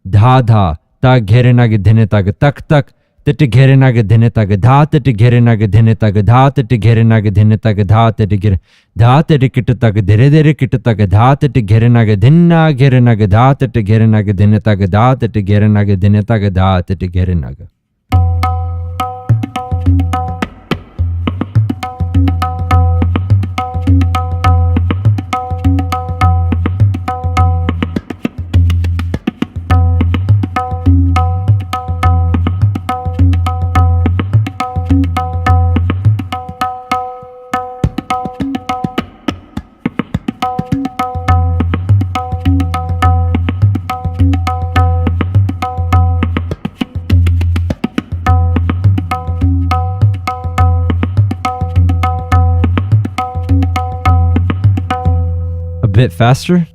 धा धा ता घेरे नागे धिने तागे तक तक तिट घेरे नागे धिने तागे धा तिट घेरे नागे धिने तागे धा तिट घेरे नागे धिने तागे धा तिट घेरे धा तिट किट तागे धीरे धीरे किट तागे धा तिट घेरे नागे धिन्ना घेरे नागे धा तिट घेरे नागे धिने तागे धा तिट घेरे नागे धिने तागे धा तिट घेरे नागे. A bit faster?